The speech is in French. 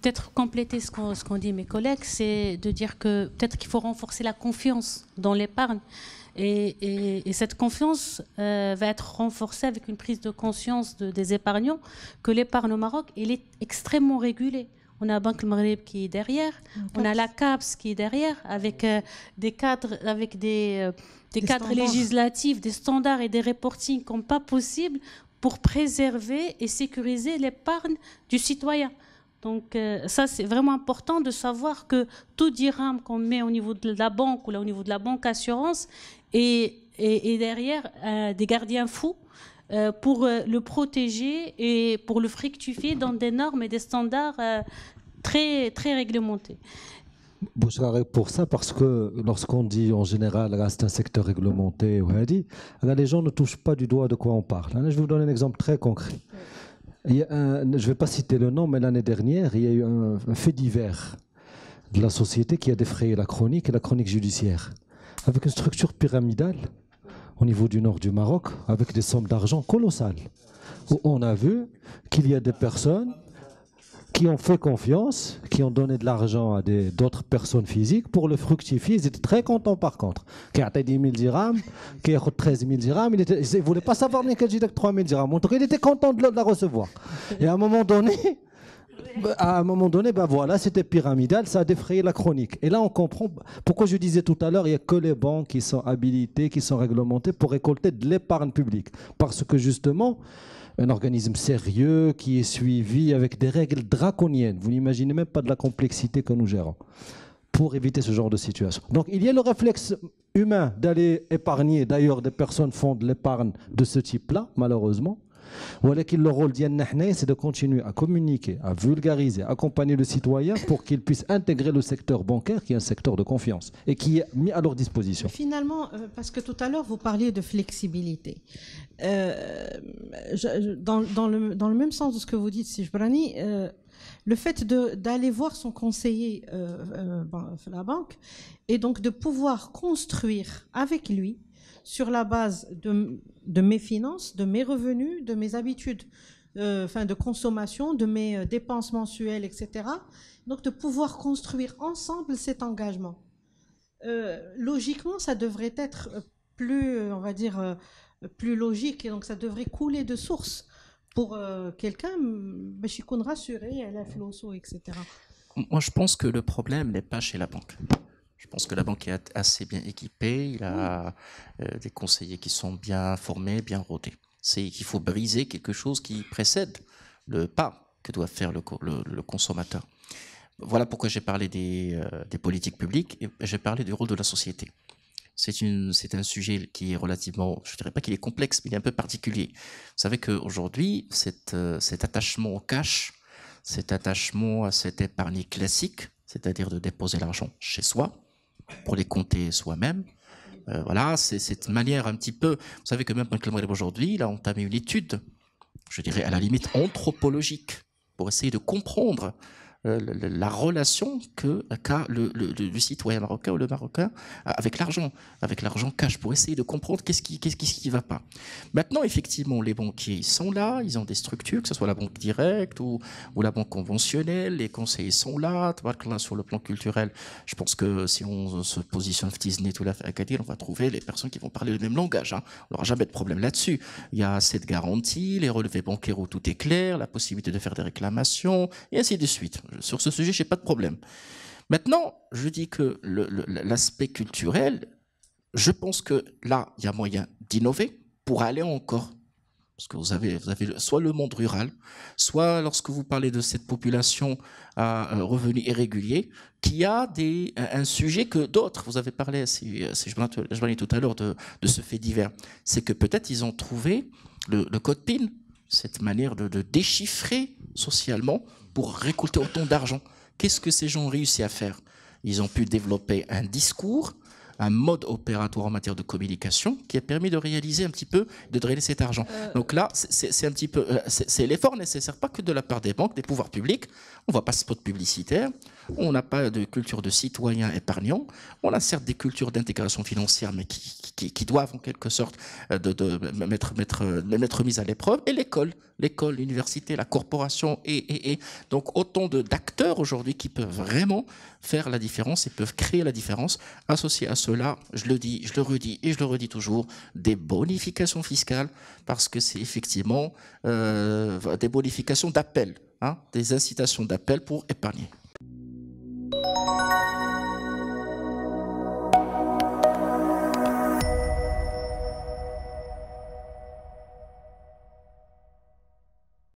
peut-être compléter ce qu'ont dit mes collègues, c'est de dire que peut-être qu'il faut renforcer la confiance dans l'épargne. Et cette confiance va être renforcée avec une prise de conscience des épargnants que l'épargne au Maroc, elle est extrêmement régulée. On a la Banque Maghreb qui est derrière, on a la CAPS qui est derrière, avec des cadres, avec des cadres législatifs, des standards et des reportings comme pas possible pour préserver et sécuriser l'épargne du citoyen. Donc ça, c'est vraiment important de savoir que tout dirham qu'on met au niveau de la banque ou là, au niveau de la banque assurance et derrière des gardiens fous pour le protéger et pour le fructifier dans des normes et des standards très, très réglementés. Bouchra, pour ça, parce que lorsqu'on dit en général là, c'est un secteur réglementé, là, les gens ne touchent pas du doigt de quoi on parle. Je vais vous donner un exemple très concret. Je ne vais pas citer le nom, mais l'année dernière, il y a eu un fait divers de la société qui a défrayé la chronique et la chronique judiciaire, avec une structure pyramidale au niveau du nord du Maroc, avec des sommes d'argent colossales, où on a vu qu'il y a des personnes qui ont fait confiance, qui ont donné de l'argent à d'autres personnes physiques pour le fructifier. Ils étaient très contents par contre. Qui a 10 000 dirhams, qui a 13 000 dirhams, il ne voulait pas savoir ni qu'elle avec 3 000 dirhams. En tout cas, il était content de la recevoir. Et à un moment donné, ben voilà, c'était pyramidal, ça a défrayé la chronique. Et là, on comprend pourquoi je disais tout à l'heure, il n'y a que les banques qui sont habilitées, qui sont réglementées pour récolter de l'épargne publique. Parce que justement, un organisme sérieux qui est suivi avec des règles draconiennes. Vous n'imaginez même pas de la complexité que nous gérons pour éviter ce genre de situation. Donc il y a le réflexe humain d'aller épargner. D'ailleurs, des personnes font de l'épargne de ce type-là, malheureusement. Le rôle d'Yann, c'est de continuer à communiquer, à vulgariser, à accompagner le citoyen pour qu'il puisse intégrer le secteur bancaire, qui est un secteur de confiance et qui est mis à leur disposition. Finalement, parce que tout à l'heure, vous parliez de flexibilité. Dans le même sens de ce que vous dites, Sijbrani, le fait d'aller voir son conseiller la banque et donc de pouvoir construire avec lui sur la base de mes finances, de mes revenus, de mes habitudes de consommation, de mes dépenses mensuelles, etc. Donc de pouvoir construire ensemble cet engagement. Logiquement, ça devrait être plus, on va dire, plus logique, et donc ça devrait couler de source pour quelqu'un, je suis rassuré, elle a philoso, etc. Moi, je pense que le problème n'est pas chez la banque. Je pense que la banque est assez bien équipée, il a des conseillers qui sont bien formés, bien rodés. C'est qu'il faut briser quelque chose qui précède le pas que doit faire le consommateur. Voilà pourquoi j'ai parlé des politiques publiques et j'ai parlé du rôle de la société. C'est un sujet qui est relativement, je ne dirais pas qu'il est complexe, mais il est un peu particulier. Vous savez qu'aujourd'hui, cet attachement au cash, cet attachement à cette épargne classique, c'est-à-dire de déposer l'argent chez soi, pour les compter soi-même. Voilà, c'est cette manière un petit peu... Vous savez que même Banque Maghreb aujourd'hui, il a entamé une étude, je dirais à la limite anthropologique, pour essayer de comprendre la relation qu'a le citoyen marocain ou le Marocain avec l'argent cash, pour essayer de comprendre qu'est-ce qui va pas. Maintenant, effectivement, les banquiers ils sont là, ils ont des structures, que ce soit la banque directe ou la banque conventionnelle, les conseillers sont là, sur le plan culturel. Je pense que si on se positionne tout la Agadir, on va trouver les personnes qui vont parler le même langage. On n'aura jamais de problème là-dessus. Il y a cette garantie, les relevés bancaires où tout est clair, la possibilité de faire des réclamations, et ainsi de suite. Sur ce sujet, je n'ai pas de problème. Maintenant, je dis que l'aspect culturel, je pense que là, il y a moyen d'innover pour aller encore. Parce que vous avez soit le monde rural, soit lorsque vous parlez de cette population à revenus irréguliers, qui a un sujet que d'autres, vous avez parlé, si je parlais tout à l'heure de ce fait divers, c'est que peut-être ils ont trouvé le code PIN, cette manière de déchiffrer socialement pour récolter autant d'argent. Qu'est-ce que ces gens ont réussi à faire? Ils ont pu développer un discours, un mode opératoire en matière de communication qui a permis de réaliser un petit peu, de drainer cet argent. Donc là, c'est un petit peu, c'est l'effort nécessaire, pas que de la part des banques, des pouvoirs publics. On ne voit pas ce spot publicitaire, On n'a pas de culture de citoyen épargnant. On a certes des cultures d'intégration financière, mais qui doivent en quelque sorte m'être mises à l'épreuve. Et l'école, l'université, la corporation, et donc autant d'acteurs aujourd'hui qui peuvent vraiment faire la différence et peuvent créer la différence. Associé à cela, je le dis, je le redis et je le redis toujours, des bonifications fiscales, parce que c'est effectivement des bonifications d'appel, hein, des incitations d'appel pour épargner.